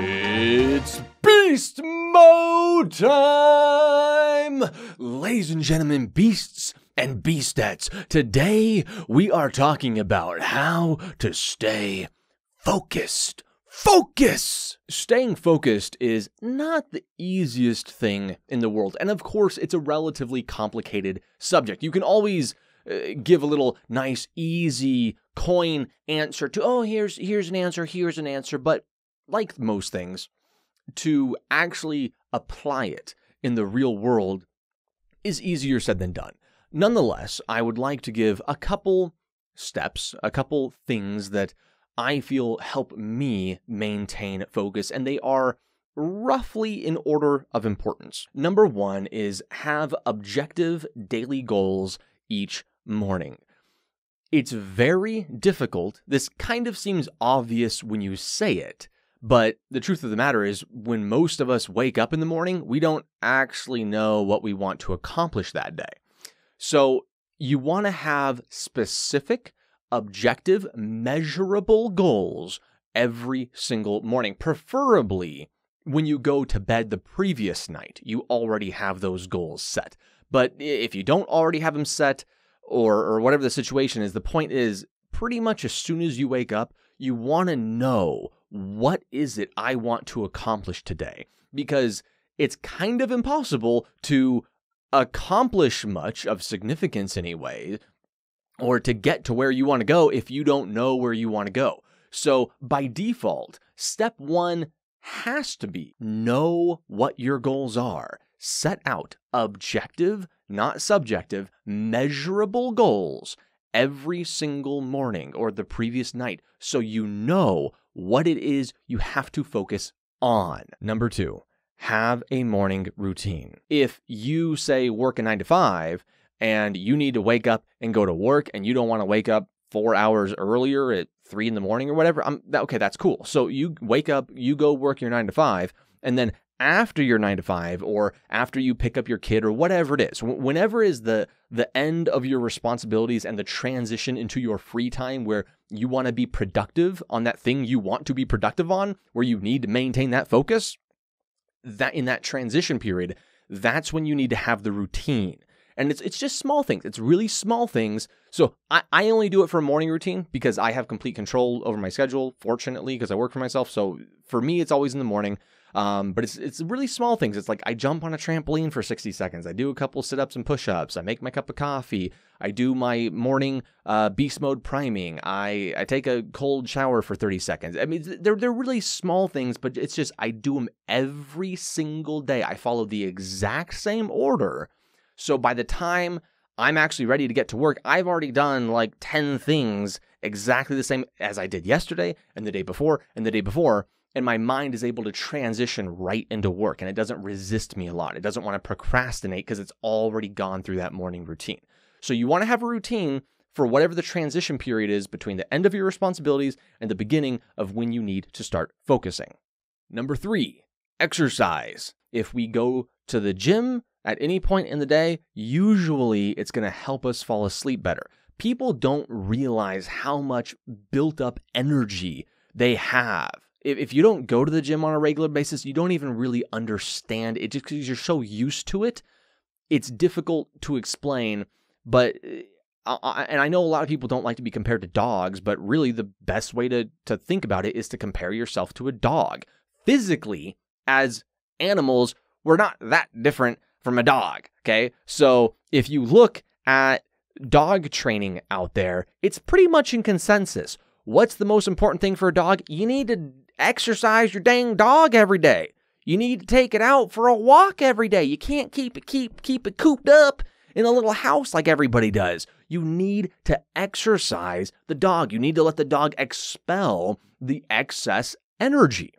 It's Beast Mode time! Ladies and gentlemen, beasts and beastettes, today we are talking about how to stay focused. Focus! Staying focused is not the easiest thing in the world, and of course it's a relatively complicated subject. You can always give a little nice, easy coin answer to, oh, here's an answer, but like most things, to actually apply it in the real world is easier said than done. Nonetheless, I would like to give a couple steps, a couple things that I feel help me maintain focus, and they are roughly in order of importance. Number one is have objective daily goals each morning. It's very difficult. This kind of seems obvious when you say it, but the truth of the matter is when most of us wake up in the morning, we don't actually know what we want to accomplish that day. So you want to have specific, objective, measurable goals every single morning. Preferably when you go to bed the previous night, you already have those goals set. But if you don't already have them set, or whatever the situation is, the point is pretty much as soon as you wake up, you want to know, what is it I want to accomplish today? Because it's kind of impossible to accomplish much of significance anyway, or to get to where you want to go if you don't know where you want to go. So by default, step one has to be know what your goals are. Set out objective, not subjective, measurable goals every single morning or the previous night so you know what it is you have to focus on. Number two, have a morning routine. If you say work a 9 to 5 and you need to wake up and go to work and you don't want to wake up 4 hours earlier at 3 in the morning or whatever, okay, that's cool. So you wake up, you go work your 9 to 5, and then after your 9 to 5 or after you pick up your kid or whatever it is, whenever is the end of your responsibilities and the transition into your free time where you want to be productive on that thing you want to be productive on, where you need to maintain that focus, that in that transition period, that's when you need to have the routine. And it's just small things. It's really small things. So I only do it for a morning routine because I have complete control over my schedule, fortunately, because I work for myself. So for me, it's always in the morning. But it's really small things. It's like I jump on a trampoline for 60 seconds. I do a couple sit-ups and push-ups. I make my cup of coffee. I do my morning beast mode priming. I take a cold shower for 30 seconds. I mean, they're really small things, but it's just I do them every single day. I follow the exact same order. So by the time I'm actually ready to get to work, I've already done like 10 things exactly the same as I did yesterday and the day before and the day before. And my mind is able to transition right into work, and it doesn't resist me a lot. It doesn't want to procrastinate because it's already gone through that morning routine. So you want to have a routine for whatever the transition period is between the end of your responsibilities and the beginning of when you need to start focusing. Number three, exercise. If we go to the gym at any point in the day, usually it's going to help us fall asleep better. People don't realize how much built up energy they have. If you don't go to the gym on a regular basis, you don't even really understand it just because you're so used to it. It's difficult to explain, but and I know a lot of people don't like to be compared to dogs, but really the best way to think about it is to compare yourself to a dog. Physically, as animals, we're not that different from a dog, okay? So if you look at dog training out there, it's pretty much in consensus. What's the most important thing for a dog? You need to exercise your dang dog every day. You need to take it out for a walk every day. You can't keep it cooped up in a little house like everybody does. You need to exercise the dog. You need to let the dog expel the excess energy.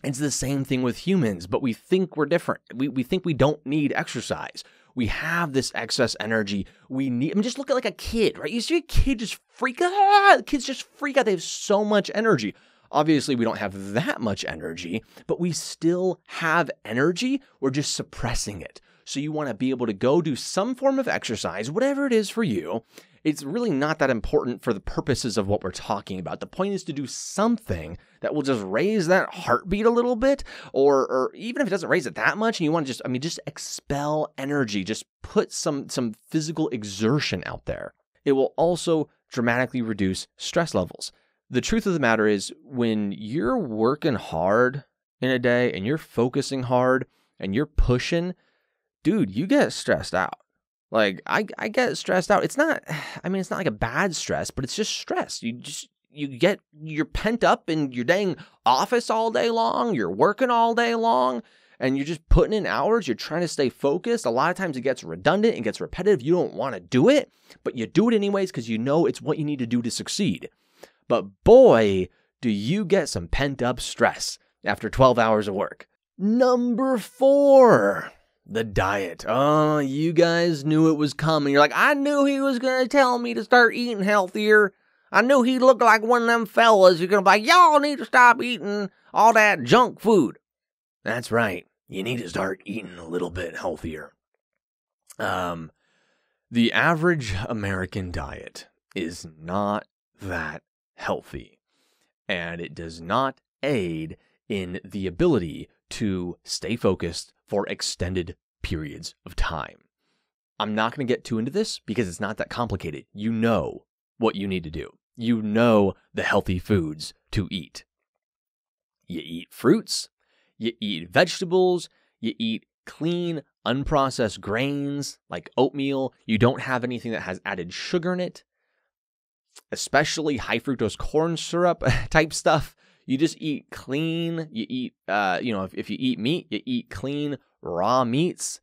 It's the same thing with humans, but we think we're different. We think we don't need exercise. We have this excess energy. Just look at like a kid, right? You see a kid just freak out. Kids just freak out. They have so much energy. Obviously, we don't have that much energy, but we still have energy. We're just suppressing it. So you want to be able to go do some form of exercise, whatever it is for you, it's really not that important for the purposes of what we're talking about. The point is to do something that will just raise that heartbeat a little bit, or even if it doesn't raise it that much and you want to just expel energy, just put some physical exertion out there. It will also dramatically reduce stress levels. The truth of the matter is, when you're working hard in a day and you're focusing hard and you're pushing, dude, you get stressed out. Like, I get stressed out. It's not like a bad stress, but it's just stress. You're pent up in your dang office all day long. You're working all day long and you're just putting in hours. You're trying to stay focused. A lot of times it gets redundant. It gets repetitive. You don't want to do it, but you do it anyways because you know it's what you need to do to succeed. But boy, do you get some pent up stress after 12 hours of work. Number 4. The diet. Oh, you guys knew it was coming. You're like, I knew he was going to tell me to start eating healthier. I knew he looked like one of them fellas. You're going to be like, y'all need to stop eating all that junk food. That's right. You need to start eating a little bit healthier. The average American diet is not that healthy, and it does not aid in the ability to stay focused for extended periods of time. I'm not going to get too into this because it's not that complicated. You know what you need to do. You know the healthy foods to eat. You eat fruits, you eat vegetables, you eat clean, unprocessed grains like oatmeal. You don't have anything that has added sugar in it, especially high fructose corn syrup type stuff. You just eat clean. You eat, if you eat meat, you eat clean, raw meats.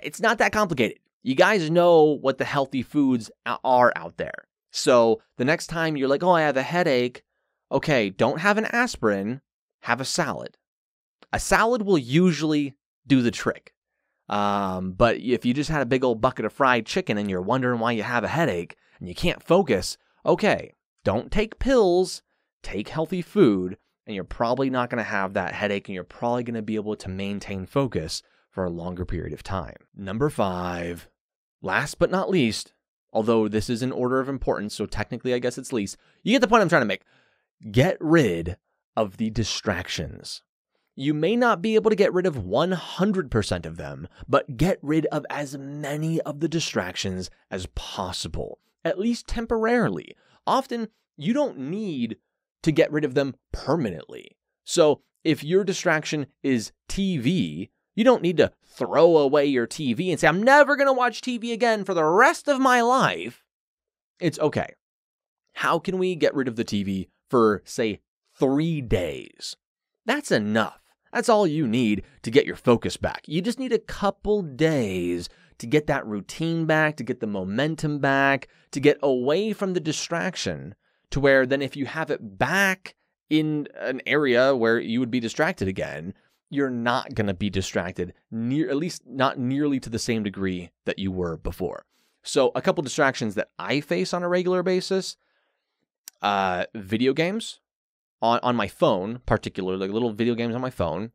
It's not that complicated. You guys know what the healthy foods are out there. So the next time you're like, oh, I have a headache. Okay, don't have an aspirin. Have a salad. A salad will usually do the trick. But if you just had a big old bucket of fried chicken and you're wondering why you have a headache and you can't focus, okay, don't take pills. Take healthy food, and you're probably not going to have that headache, and you're probably going to be able to maintain focus for a longer period of time. Number 5, last but not least, although this is in order of importance, so technically I guess it's least, you get the point I'm trying to make. Get rid of the distractions. You may not be able to get rid of 100% of them, but get rid of as many of the distractions as possible, at least temporarily. Often, you don't need to get rid of them permanently. So if your distraction is TV, you don't need to throw away your TV and say, I'm never going to watch TV again for the rest of my life. It's okay. How can we get rid of the TV for, say, 3 days? That's enough. That's all you need to get your focus back. You just need a couple days to get that routine back, to get the momentum back, to get away from the distraction, to where then if you have it back in an area where you would be distracted again, you're not going to be distracted, at least not nearly to the same degree that you were before. So a couple distractions that I face on a regular basis, video games on my phone, particularly little video games on my phone.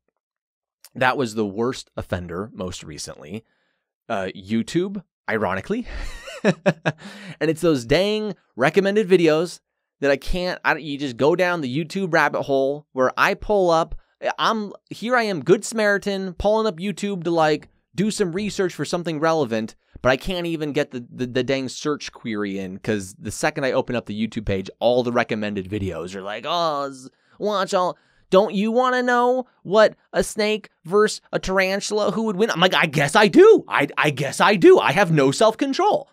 That was the worst offender most recently. YouTube, ironically. And it's those dang recommended videos that you just go down the YouTube rabbit hole where I pull up, I am Good Samaritan, pulling up YouTube to do some research for something relevant, but I can't even get the dang search query in because the second I open up the YouTube page, all the recommended videos are like, oh, watch all. Don't you want to know what a snake versus a tarantula, who would win? I'm like, I guess I do. I guess I do. I have no self-control.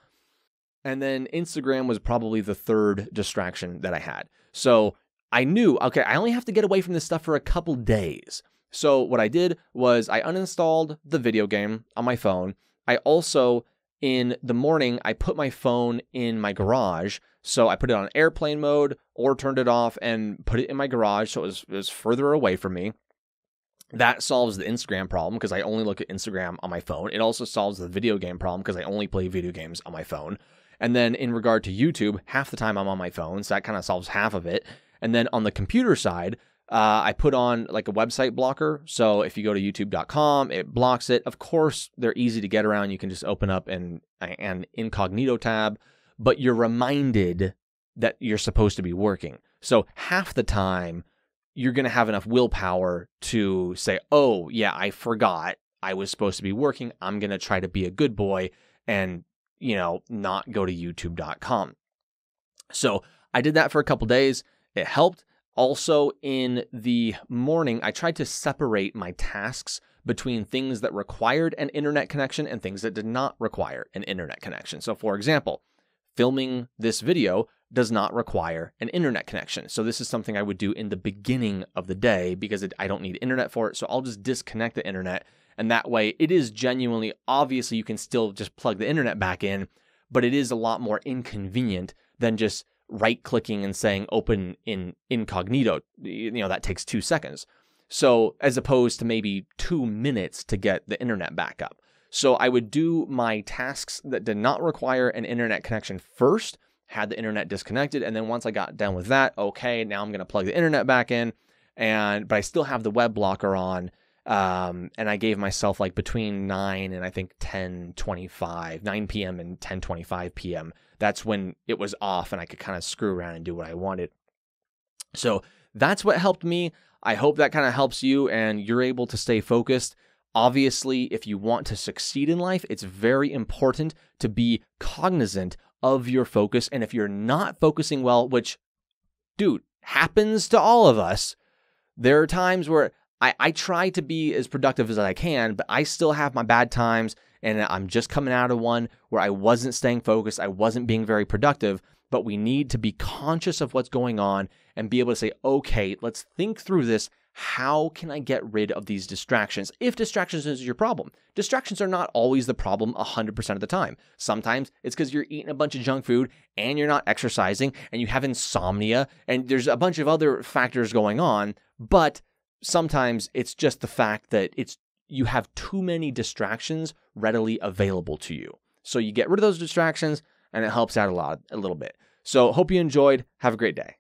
And then Instagram was probably the third distraction that I had. So I knew, okay, I only have to get away from this stuff for a couple days. So what I did was I uninstalled the video game on my phone. I also, in the morning, I put my phone in my garage. So I put it on airplane mode or turned it off and put it in my garage so it was further away from me. That solves the Instagram problem because I only look at Instagram on my phone. It also solves the video game problem because I only play video games on my phone. And then in regard to YouTube, half the time I'm on my phone, so that kind of solves half of it. And then on the computer side, I put on a website blocker. So if you go to youtube.com, it blocks it. Of course, they're easy to get around. You can just open up an incognito tab. but you're reminded that you're supposed to be working. So half the time, you're going to have enough willpower to say, oh, yeah, I forgot I was supposed to be working. I'm going to try to be a good boy and, not go to youtube.com. So I did that for a couple days. It helped. Also, in the morning, I tried to separate my tasks between things that required an internet connection and things that did not require an internet connection. So, for example, filming this video does not require an internet connection. So this is something I would do in the beginning of the day because I don't need internet for it. So I'll just disconnect the internet. And that way it is genuinely, obviously you can still just plug the internet back in, but it is a lot more inconvenient than just right-clicking and saying open in incognito. That takes 2 seconds. So as opposed to maybe 2 minutes to get the internet back up. So I would do my tasks that did not require an internet connection first, had the internet disconnected, and then once I got done with that, okay, now I'm going to plug the internet back in, but I still have the web blocker on, and I gave myself like between 9 and I think 10:25, 9 p.m. and 10:25 p.m. That's when it was off and I could kind of screw around and do what I wanted. So that's what helped me. I hope that kind of helps you and you're able to stay focused. Obviously, if you want to succeed in life, it's very important to be cognizant of your focus. And if you're not focusing well, which, dude, happens to all of us, there are times where I try to be as productive as I can, but I still have my bad times. And I'm just coming out of one where I wasn't staying focused. I wasn't being very productive. But we need to be conscious of what's going on and be able to say, okay, let's think through this. How can I get rid of these distractions? If distractions is your problem. Distractions are not always the problem 100% of the time. Sometimes it's because you're eating a bunch of junk food and you're not exercising and you have insomnia and there's a bunch of other factors going on. But sometimes it's just the fact that you have too many distractions readily available to you. So you get rid of those distractions and it helps out a little bit. So hope you enjoyed. Have a great day.